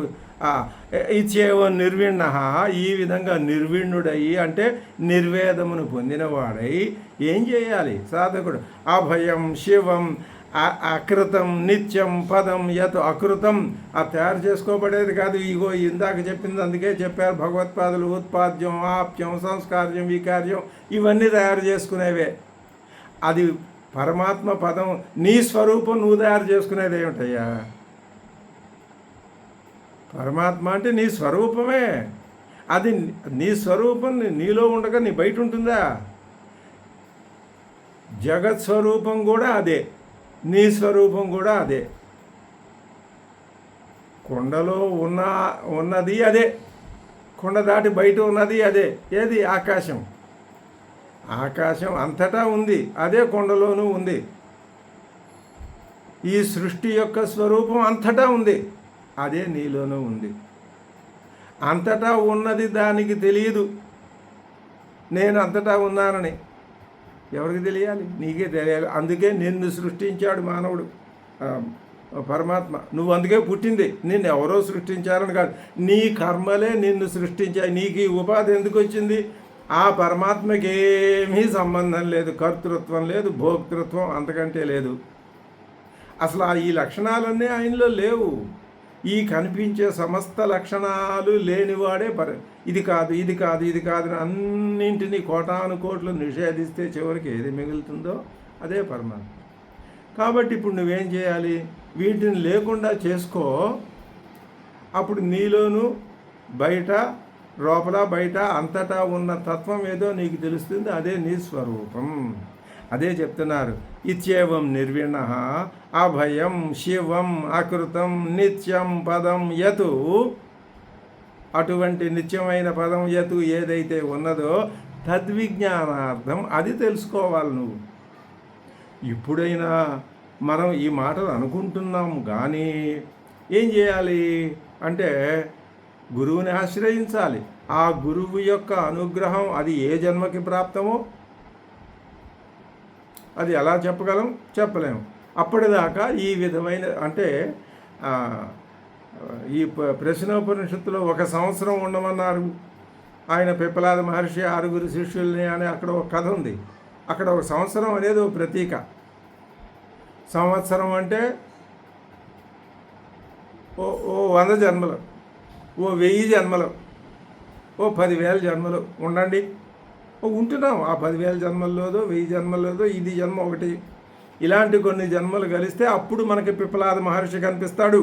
ఇచ్చేవో నిర్విణ్ణ, ఈ విధంగా నిర్విణ్ణుడయి అంటే నిర్వేదమును పొందినవాడై ఏం చేయాలి సాధకుడు? అభయం శివం అకృతం నిత్యం పదం యత్. అకృతం ఆ తయారు చేసుకోబడేది కాదు. ఇగో ఇందాక చెప్పింది, అందుకే చెప్పారు భగవత్పాదులు, ఉత్పాద్యం, ఆప్యం, సంస్కార్యం, వికార్యం, ఇవన్నీ తయారు చేసుకునేవే. అది పరమాత్మ పదం, నీ స్వరూపం నువ్వు తయారు చేసుకునేది ఏమిటయ్యా? పరమాత్మ అంటే నీ స్వరూపమే. అది నీ స్వరూపం నీలో ఉండగా నీ బయట ఉంటుందా? జగత్ స్వరూపం కూడా అదే, నీ స్వరూపం కూడా అదే. కొండలో ఉన్నది అదే, కొండ దాటి బయట ఉన్నది అదే. ఏది? ఆకాశం. ఆకాశం అంతటా ఉంది, అదే కొండలోనూ ఉంది. ఈ సృష్టి యొక్క స్వరూపం అంతటా ఉంది, అదే నీలోనూ ఉంది. అంతటా ఉన్నది దానికి తెలియదు, నేను అంతటా ఉన్నానని. ఎవరికి తెలియాలి? నీకే తెలియాలి. అందుకే నిన్ను సృష్టించాడు మానవుడు, పరమాత్మ. నువ్వు అందుకే పుట్టింది, నిన్ను ఎవరో సృష్టించారని కాదు, నీ కర్మలే నిన్ను సృష్టించాయి. నీకు ఈ ఉపాధి ఎందుకు వచ్చింది? ఆ పరమాత్మకి ఏమీ సంబంధం లేదు, కర్తృత్వం లేదు, భోక్తృత్వం అంతకంటే లేదు. అసలు ఈ లక్షణాలన్నీ ఆయనలో లేవు. ఈ కనిపించే సమస్త లక్షణాలు లేనివాడే ఇది కాదు, ఇది కాదు, ఇది కాదు అని అన్నింటినీ కోటాను కోట్లు నిషేధిస్తే చివరికి ఏది మిగులుతుందో అదే పరమాత్మ. కాబట్టి ఇప్పుడు నువ్వేం చేయాలి? వీటిని లేకుండా చేసుకో. అప్పుడు నీలోను బయట, లోపల బయట అంతటా ఉన్న తత్వం ఏదో నీకు తెలుస్తుంది, అదే నీ స్వరూపం. అదే చెప్తున్నారు. ఇత్యేవం నిర్విణ అభయం శివం అకృతం నిత్యం పదం యతు. అటువంటి నిత్యమైన పదం యతు ఏదైతే ఉన్నదో తద్విజ్ఞానార్థం, అది తెలుసుకోవాలి నువ్వు. ఇప్పుడైనా మనం ఈ మాటలు అనుకుంటున్నాం కానీ ఏం చేయాలి అంటే గురువుని ఆశ్రయించాలి. ఆ గురువు యొక్క అనుగ్రహం అది ఏ జన్మకి ప్రాప్తమో అది ఎలా చెప్పగలం? చెప్పలేము. అప్పటిదాకా ఈ విధమైన అంటే ఈ ప్రశ్నోపనిషత్తులో 1 సంవత్సరం ఉండమన్నారు ఆయన పిప్పలాద మహర్షి 6 శిష్యుల్ని అని అక్కడ ఒక కథ ఉంది. అక్కడ 1 సంవత్సరం అనేది ఒక ప్రతీక. సంవత్సరం అంటే ఓ 100 జన్మలు, ఓ 1000 జన్మలు, ఓ 10,000 జన్మలు ఉండండి. ఉంటున్నాం ఆ 10,000 జన్మల్లోదో 1000 జన్మల్లోదో ఇది జన్మ ఒకటి. ఇలాంటి కొన్ని జన్మలు కలిస్తే అప్పుడు మనకి పిప్పలాద మహర్షి కనిపిస్తాడు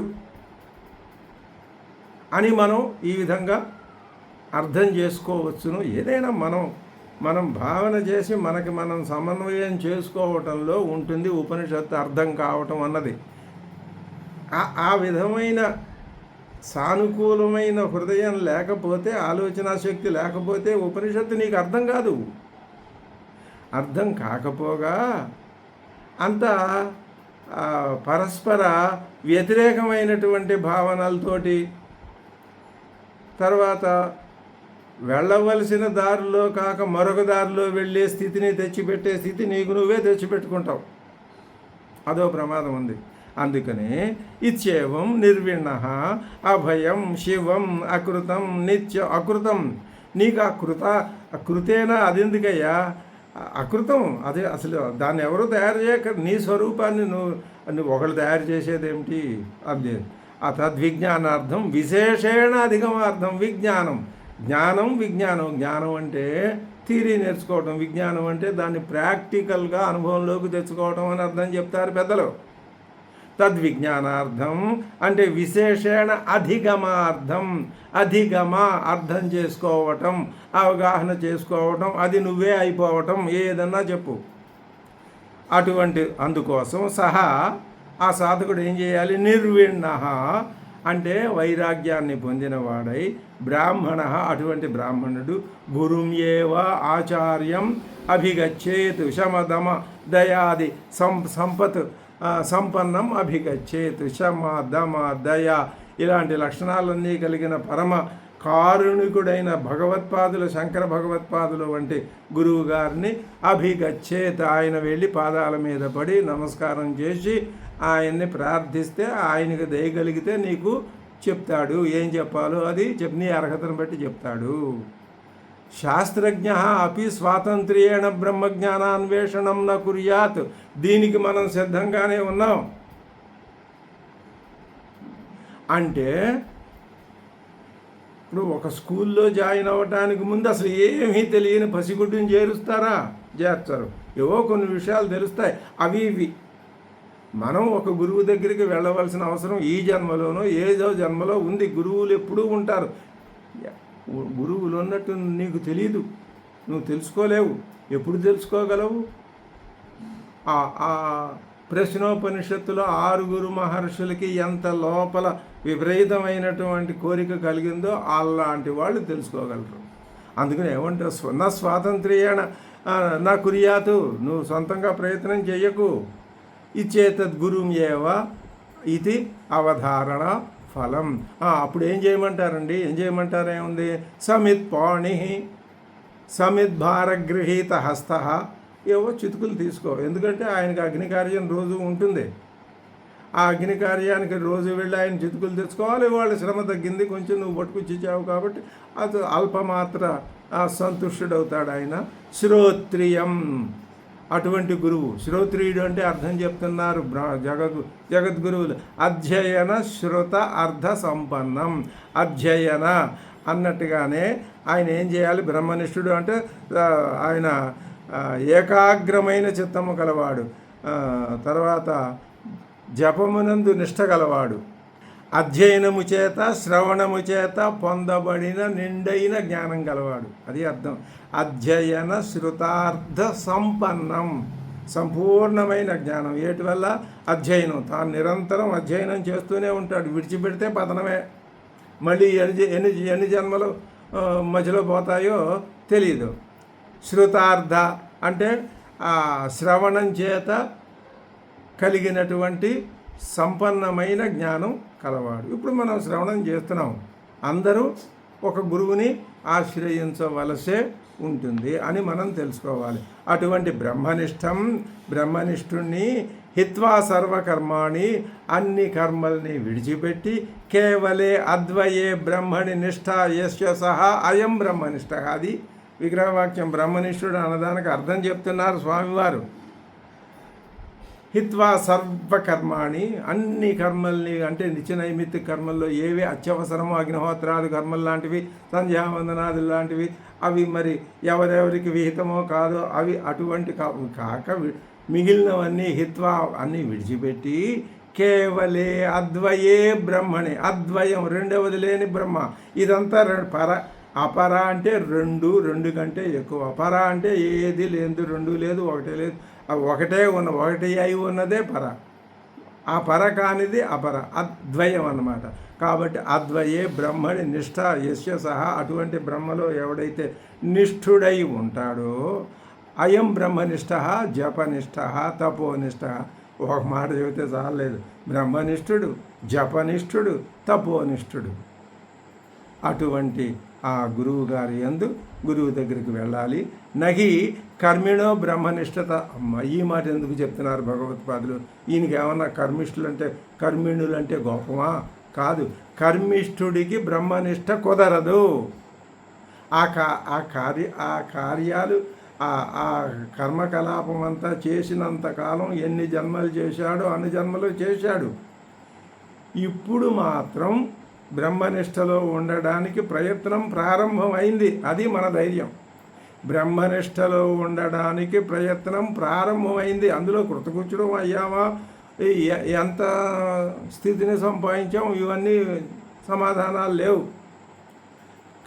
అని మనం ఈ విధంగా అర్థం చేసుకోవచ్చును. ఏదైనా మనం భావన చేసి మనకి మనం సమన్వయం చేసుకోవటంలో ఉంటుంది ఉపనిషత్తు అర్థం కావటం అన్నది. ఆ విధమైన సానుకూలమైన హృదయం లేకపోతే, ఆలోచనా శక్తి లేకపోతే ఉపనిషత్తు నీకు అర్థం కాదు. అర్థం కాకపోగా అంత పరస్పర వ్యతిరేకమైనటువంటి భావనలతోటి, తర్వాత వెళ్ళవలసిన దారిలో కాక మరొక దారిలో వెళ్ళే స్థితిని తెచ్చిపెట్టే స్థితి నీకు నువ్వే తెచ్చిపెట్టుకుంటావు. అదో ప్రమాదం ఉంది. అందుకనే ఇచ్చేవం నిర్విణః అభయం శివం అకృతం నిత్య అకృతం. నీకు కృతేనా అది ఎందుకయ్యా? అకృతం అది అసలు దాన్ని ఎవరు తయారు చేయక నీ స్వరూపాన్ని నువ్వు ఒకళ్ళు తయారు చేసేదేమిటి? అది తద్విజ్ఞానార్థం విశేషేణ అధిగమార్థం విజ్ఞానం. జ్ఞానం అంటే థియరీ నేర్చుకోవటం, విజ్ఞానం అంటే దాన్ని ప్రాక్టికల్గా అనుభవంలోకి తెచ్చుకోవటం అని అర్థం చెప్తారు పెద్దలు. తద్విజ్ఞానార్థం అంటే విశేషేణ అధిగమార్థం. అర్థం చేసుకోవటం, అవగాహన చేసుకోవటం, అది నువ్వే అయిపోవటం, ఏదన్నా చెప్పు. అటువంటి అందుకోసం ఆ సాధకుడు ఏం చేయాలి? నిర్విణః అంటే వైరాగ్యాన్ని పొందినవాడై బ్రాహ్మణ, అటువంటి బ్రాహ్మణుడు గురుం ఏవ ఆచార్యం అభిగచ్చేత్ శమదమ దయాది సంపత్ సంపన్నం అభిగచ్చేత్. శమ దమ దయ ఇలాంటి లక్షణాలన్నీ కలిగిన పరమ కారుణికుడైన భగవత్పాదులు, శంకర భగవత్పాదులు వంటి గురువు గారిని అభిగచ్చేత్. ఆయన వెళ్ళి పాదాల మీద పడి నమస్కారం చేసి ఆయన్ని ప్రార్థిస్తే ఆయనకు దయగలిగితే నీకు చెప్తాడు. ఏం చెప్పాలో అది నీ అర్హతను బట్టి చెప్తాడు. శాస్త్రజ్ఞ అపి స్వాతంత్ర్యేణ బ్రహ్మజ్ఞానాన్వేషణం న కుర్యాత్. దీనికి మనం సిద్ధంగానే ఉన్నాం. అంటే ఇప్పుడు ఒక స్కూల్లో జాయిన్ అవ్వటానికి ముందు అసలు ఏమీ తెలియని పసిగుడ్డుని చేర్చరు. ఏవో కొన్ని విషయాలు తెలుస్తాయి, అవి ఇవి. మనం ఒక గురువు దగ్గరికి వెళ్ళవలసిన అవసరం ఈ జన్మలోనో ఏదో జన్మలో ఉంది. గురువులు ఎప్పుడూ ఉంటారు. గురువులు ఉన్నట్టు నీకు తెలియదు, నువ్వు తెలుసుకోలేవు. ఎప్పుడు తెలుసుకోగలవు? ఆ ప్రశ్నోపనిషత్తులో 6 మహర్షులకి ఎంత లోపల విపరీతమైనటువంటి కోరిక కలిగిందో అలాంటి వాళ్ళు తెలుసుకోగలరు. అందుకని ఏమంటారు? నా స్వాతంత్ర్యేణ నా కుర్యాతు. నువ్వు సొంతంగా ప్రయత్నం చెయ్యకు. ఇచ్చేతద్గురుం ఏవ ఇది అవధారణ ఫలం. అప్పుడు ఏం చేయమంటారండి? ఏముంది? సమిత్ పాణి సమిత్ భారగృహీత హస్త. ఏవో చితుకులు తీసుకో. ఎందుకంటే ఆయనకి అగ్నికార్యం రోజు ఉంటుంది. ఆ అగ్నికార్యానికి రోజు వెళ్ళి ఆయన చితుకులు తెచ్చుకోవాలి. వాళ్ళ శ్రమ తగ్గింది, కొంచెం నువ్వు పట్టుకొచ్చిచ్చావు కాబట్టి అది అల్పమాత్ర సంతుష్టుడవుతాడు ఆయన. శ్రోత్రియం అటువంటి గురువు. శ్రోత్రియుడు అంటే అర్థం చెప్తున్నారు జగద్గురువులు. అధ్యయన శృత అర్థ సంపన్నం. అధ్యయన అన్నట్టుగానే ఆయన ఏం చేయాలి? బ్రహ్మనిష్ఠుడు అంటే ఆయన ఏకాగ్రమైన చిత్తము కలవాడు. తర్వాత జపమునందు నిష్ఠ గలవాడు. అధ్యయనము చేత శ్రవణము చేత పొందబడిన నిండైన జ్ఞానం గలవాడు. అది అర్థం. అధ్యయన శృతార్థ సంపన్నం. సంపూర్ణమైన జ్ఞానం. ఏటి వల్ల? అధ్యయనం. తాను నిరంతరం అధ్యయనం చేస్తూనే ఉంటాడు. విడిచిపెడితే పతనమే. మళ్ళీ ఎన్ని జన్మలు మధ్యలో పోతాయో తెలియదు. శృతార్థ అంటే శ్రవణం చేత కలిగినటువంటి సంపన్నమైన జ్ఞానం కలవాడు. ఇప్పుడు మనం శ్రవణం చేస్తున్నాం. అందరూ ఒక గురువుని ఆశ్రయించవలసే ఉంటుంది అని మనం తెలుసుకోవాలి. అటువంటి బ్రహ్మనిష్ఠుణ్ణి హిత్వా సర్వకర్మాణి, అన్ని కర్మల్ని విడిచిపెట్టి కేవలే అద్వయే బ్రహ్మణి నిష్ఠ యస్య సహా అయం బ్రహ్మనిష్ఠ. అది విగ్రహవాక్యం. బ్రహ్మనిష్ఠుడు అన్నదానికి అర్థం చెప్తున్నారు స్వామివారు. హిత్వా సర్వకర్మాణి, అన్ని కర్మల్ని, అంటే నిత్య నైమిత్తిక కర్మల్లో ఏవి అత్యవసరమో అగ్నిహోత్రాది కర్మలు లాంటివి, సంధ్యావందనాదులు లాంటివి, అవి మరి ఎవరెవరికి విహితమో కాదో అవి అటువంటి కాక మిగిలినవన్నీ హిత్వా అన్నీ విడిచిపెట్టి కేవలే అద్వయే బ్రహ్మణి, అద్వయం రెండవది లేని బ్రహ్మ. ఇదంతా అపర అంటే రెండు కంటే ఎక్కువ. అపర అంటే ఏది లేదు, రెండు లేదు, ఒకటే లేదు, ఒకటి అయి ఉన్నదే పర. ఆ పర కానిది అపర, అద్వయం అన్నమాట. కాబట్టి అద్వయే బ్రహ్మణి నిష్ఠ యస్య సహా, అటువంటి బ్రహ్మలో ఎవడైతే నిష్ఠుడై ఉంటాడో అయం బ్రహ్మనిష్ఠ జపనిష్ఠ తపోనిష్ఠ. ఒక మాట చెబితే చాలలేదు, బ్రహ్మనిష్ఠుడు, జపనిష్ఠుడు, తపోనిష్ఠుడు. అటువంటి ఆ గురువు గారి యందు గురువు దగ్గరికి వెళ్ళాలి. నహి కర్మిణో బ్రహ్మనిష్ఠత. ఈ మాట ఎందుకు చెప్తున్నారు భగవత్పాదులు? ఈయనకి ఏమన్నా కర్మిణులు అంటే గొప్పమా? కాదు. కర్మిష్ఠుడికి బ్రహ్మనిష్ఠ కుదరదు. ఆ కార్యాలు ఆ కర్మకలాపం అంతా చేసినంతకాలం ఎన్ని జన్మలు చేశాడో అన్ని జన్మలు చేశాడు. ఇప్పుడు మాత్రం బ్రహ్మనిష్టలో ఉండడానికి ప్రయత్నం ప్రారంభమైంది. అది మన ధైర్యం. బ్రహ్మనిష్టలో ఉండడానికి ప్రయత్నం ప్రారంభమైంది. అందులో కృతకృత్యుడం అయ్యామా, ఎంత స్థితిని సంపాదించాం, ఇవన్నీ సమాధానాలు లేవు.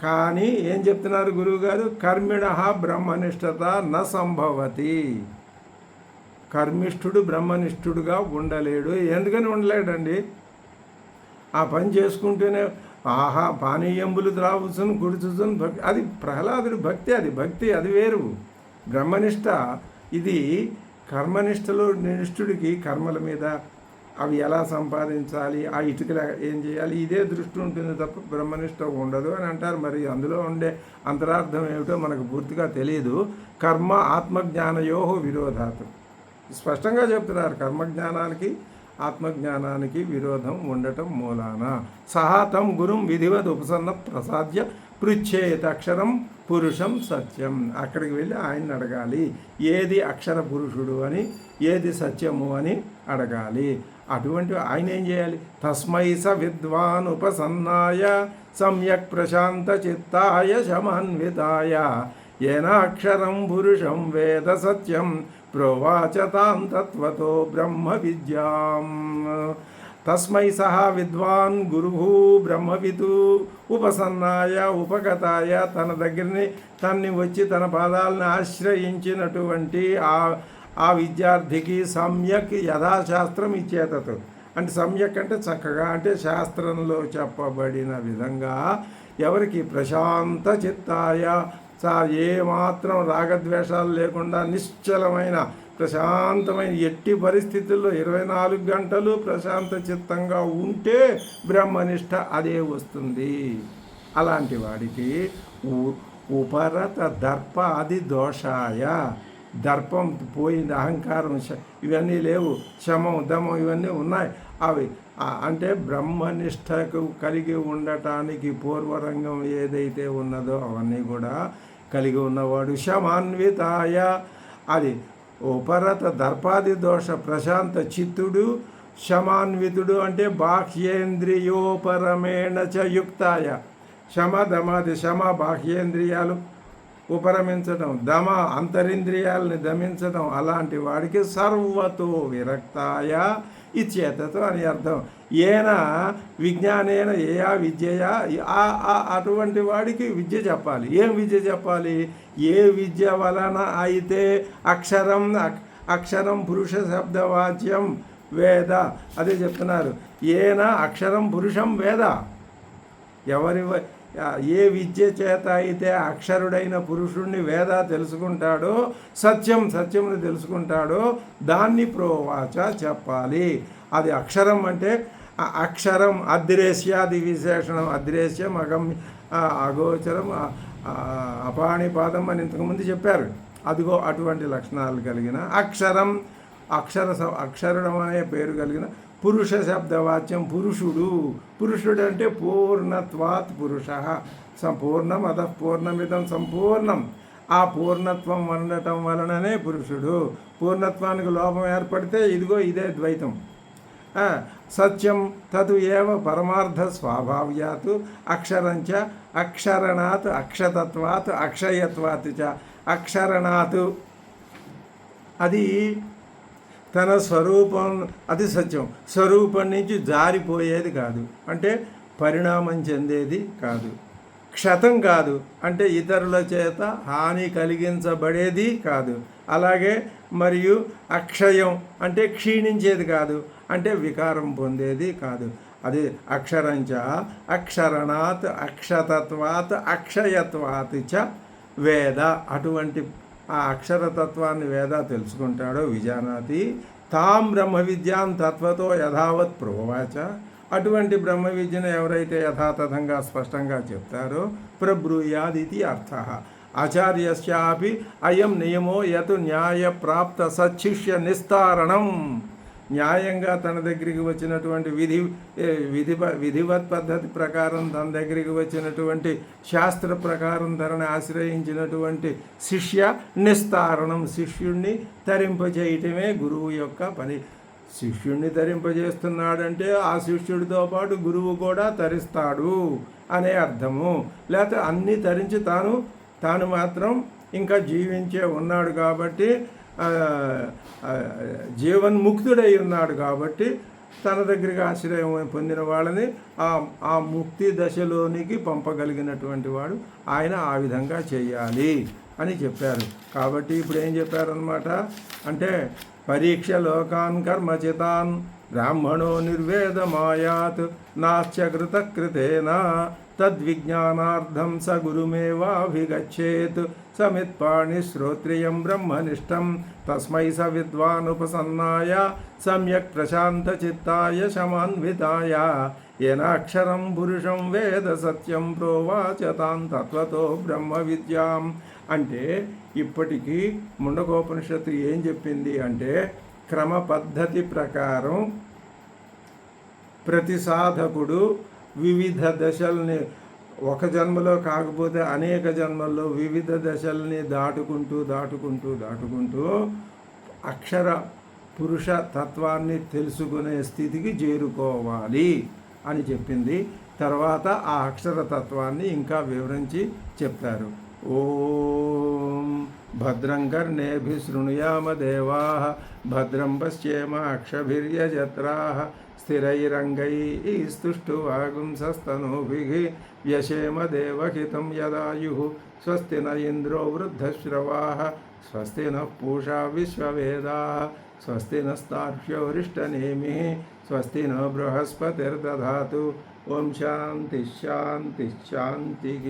కానీ ఏం చెప్తున్నారు గురువుగారు? కర్మిణ బ్రహ్మనిష్టత న సంభవతి. కర్మిష్ఠుడు బ్రహ్మనిష్ఠుడుగా ఉండలేడు. ఎందుకని ఉండలేడండి? ఆ పని చేసుకుంటూనే పానీయంబులు త్రావుచును గుడిచుచును భక్తి. అది ప్రహ్లాదుడి భక్తి. అది వేరు. బ్రహ్మనిష్ట ఇది. కర్మనిష్టలో నిష్ఠుడికి కర్మల మీద అవి ఎలా సంపాదించాలి, ఆ ఇటుకలు ఏం చేయాలి, ఇదే దృష్టి ఉంటుంది తప్ప బ్రహ్మనిష్ట ఉండదు అని అంటారు. మరి అందులో ఉండే అంతరార్థం ఏమిటో మనకు పూర్తిగా తెలియదు. కర్మ ఆత్మజ్ఞానయో విరోధాతు స్పష్టంగా చెప్తున్నారు. కర్మజ్ఞానానికి ఆత్మజ్ఞానానికి విరోధం ఉండటం మూలాన సహా తం గురుం విధివద్ ఉపసన్న ప్రసాద్య పృచ్ఛేత్ అక్షరం పురుషం సత్యం. అక్కడికి వెళ్ళి ఆయన్ని అడగాలి, ఏది అక్షర పురుషుడు అని, ఏది సత్యము అని అడగాలి. అటువంటి ఆయన ఏం చేయాలి? తస్మై స విద్వాన్ ఉపసన్నాయ సమ్యక్ ప్రశాంత చిత్తాయ శమాన్వితాయ ఏనాక్షరం పురుషం వేద సత్యం ప్రోవాచ తాం తత్వతో బ్రహ్మ విద్యాం. తస్మై సహా విద్వాన్ గురువు బ్రహ్మవిదు ఉపసన్నాయ ఉపగతాయ, తన దగ్గరని తన్ని వచ్చి తన పాదాలను ఆశ్రయించినటువంటి ఆ విద్యార్థికి సమ్యక్ యథాశాస్త్రం ఇచ్చేతతో. అంటే సమ్యక్ అంటే చక్కగా, అంటే శాస్త్రంలో చెప్పబడిన విధంగా ఎవరికి ప్రశాంత చిత్తాయ, ఏమాత్రం రాగద్వేషాలు లేకుండా నిశ్చలమైన ప్రశాంతమైన ఎట్టి పరిస్థితుల్లో 24 గంటలు ప్రశాంత చిత్తంగా ఉంటే బ్రహ్మనిష్ట అదే వస్తుంది. అలాంటి వాడికి ఉపరత దర్ప అది దోషాయ. దర్పం పోయింది, అహంకారం ఇవన్నీ లేవు, శమం దమం ఇవన్నీ ఉన్నాయి. అవి అంటే బ్రహ్మనిష్టకు కలిగి ఉండటానికి పూర్వరంగం ఏదైతే ఉన్నదో అవన్నీ కూడా కలిగి ఉన్నవాడు శమాన్వితాయ. అది ఉపరత దర్పాది దోష ప్రశాంత చిత్తుడు. శమాన్వితుడు అంటే బాహ్యేంద్రియోపరమేణ చ యుక్తాయ. శమ దమాది, శమ బాహ్యేంద్రియాలు ఉపరమించడం, దమ అంతరింద్రియాలని దమించడం. అలాంటి వాడికి సర్వతో విరక్తాయ ఇచ్చేతతో అని అర్థం. ఏన విజ్ఞానేన ఏయా విద్యయా, అటువంటి వాడికి విద్య చెప్పాలి. ఏం విద్య చెప్పాలి? ఏ విద్య వలన అయితే అక్షరం పురుష శబ్దవాచ్యం వేద. అదే చెప్తున్నారు. ఏన అక్షరం పురుషం వేద. ఏ విద్య చేత అయితే అక్షరుడైన పురుషుణ్ణి వేద తెలుసుకుంటాడో, సత్యమును తెలుసుకుంటాడో దాన్ని ప్రోవాచ చెప్పాలి. అది అక్షరం అంటే అక్షరం అద్రేశ్యాది విశేషణం, అద్రేశ్యం అగోచరం అపాణిపాదం అని ఇంతకుముందు చెప్పారు. అదిగో అటువంటి లక్షణాలు కలిగిన అక్షరం, అక్షరం అనే పేరు కలిగిన పురుష శబ్దవాచ్యం పురుషుడు అంటే పూర్ణత్వాత్ పురుష, సంపూర్ణం అతః పూర్ణమిదం సంపూర్ణం. ఆ పూర్ణత్వం ఉండటం వలననే పురుషుడు. పూర్ణత్వానికి లోపం ఏర్పడితే ఇదిగో ఇదే ద్వైతం. సత్యం తదు ఏవ పరమార్థ స్వాభావ్యాత్ అక్షరంచ అక్షరణాత్ అక్షతత్వాత్ అక్షయత్వాత్ చ. అక్షరణాత్ అది తన స్వరూపం, అది సత్యం. స్వరూపం నుంచి జారిపోయేది కాదు, అంటే పరిణామం చెందేది కాదు. క్షతం కాదు, అంటే ఇతరుల చేత హాని కలిగించబడేది కాదు. అలాగే మరియు అక్షయం అంటే క్షీణించేది కాదు, అంటే వికారం పొందేది కాదు. అది అక్షరంచ అక్షరణాత్ అక్షతత్వాత్ అక్షయత్వాత్ చ వేద. అటువంటి ఆ అక్షరతత్వాన్ని వేద తెలుసుకుంటాడో విజానాతి తాం బ్రహ్మ విద్యాం తత్వతో యథావత్ ప్రోవాచ. అటువంటి బ్రహ్మ విద్యను ఎవరైతే యథాతథంగా స్పష్టంగా చెప్తారో ప్రబ్రూయాదితి అర్థ. ఆచార్యస్యాపి అయం నియమో యత్ న్యాయప్రాప్త సచ్చిష్య నిస్తారణం. న్యాయంగా తన దగ్గరికి వచ్చినటువంటి విధివత్ పద్ధతి ప్రకారం తన దగ్గరికి వచ్చినటువంటి శాస్త్ర ప్రకారం తనని ఆశ్రయించినటువంటి శిష్య నిస్తారణం, శిష్యుణ్ణి తరింపజేయటమే గురువు యొక్క పని. శిష్యుణ్ణి తరింపజేస్తున్నాడంటే ఆ శిష్యుడితో పాటు గురువు కూడా తరిస్తాడు అనే అర్థము. లేకపోతే అన్నీ తరించి తాను మాత్రం ఇంకా జీవించే ఉన్నాడు కాబట్టి, జీవన్ముక్తుడై ఉన్నాడు కాబట్టి తన దగ్గరికి ఆశ్రయం పొందిన వాళ్ళని ఆ ముక్తి దశలోనికి పంపగలిగినటువంటి వాడు ఆయన ఆ విధంగా చేయాలి అని చెప్పారు. కాబట్టి ఇప్పుడు ఏం చెప్పారనమాట అంటే పరీక్ష లోకాన్ కర్మచితాన్ బ్రాహ్మణో నిర్వేదమాయాత్ నాశ్చ కృతేన తద్విజ్ఞానార్థం స గురుమేవాభిగచ్చేత్ సమిత్పాణి శ్రోత్రియం బ్రహ్మనిష్టం తస్మై స విద్వానుపసన్నాయ సమ్యక్ ప్రశాంతచిత్తాయ శమాన్వితాయ ఏనాక్షరం పురుషం వేద సత్యం ప్రోవాచతాం తత్వతో బ్రహ్మ విద్యాం. అంటే ఇప్పటికీ ముండకోపనిషత్తు ఏం చెప్పింది అంటే క్రమ పద్ధతి ప్రకారం ప్రతి సాధకుడు వివిధ దశల్ని ఒక జన్మలో కాకపోతే అనేక జన్మల్లో వివిధ దశల్ని దాటుకుంటూ అక్షర పురుష తత్వాన్ని తెలుసుకునే స్థితికి చేరుకోవాలి అని చెప్పింది. తర్వాత ఆ అక్షర తత్వాన్ని ఇంకా వివరించి చెప్తారు. ఓం భద్రం కర్ణేభిः శృణుయామ దేవాः భద్రం పశ్యేమ అక్షభిర్యజత్రాः స్థిరైరంగైः స్తుష్టువాగుంసస్తనూభిः వ్యశేమ దేవహితం యదాయుః స్వస్తి న ఇంద్రో వృద్ధశ్రవాः స్వస్తి నః పూషా విశ్వవేదాः స్వస్తి నస్తార్క్ష్యో అరిష్టనేమిः స్వస్తి న బృహస్పతిర్దధాతు. ఓం శాంతి శాంతి శాంతిः.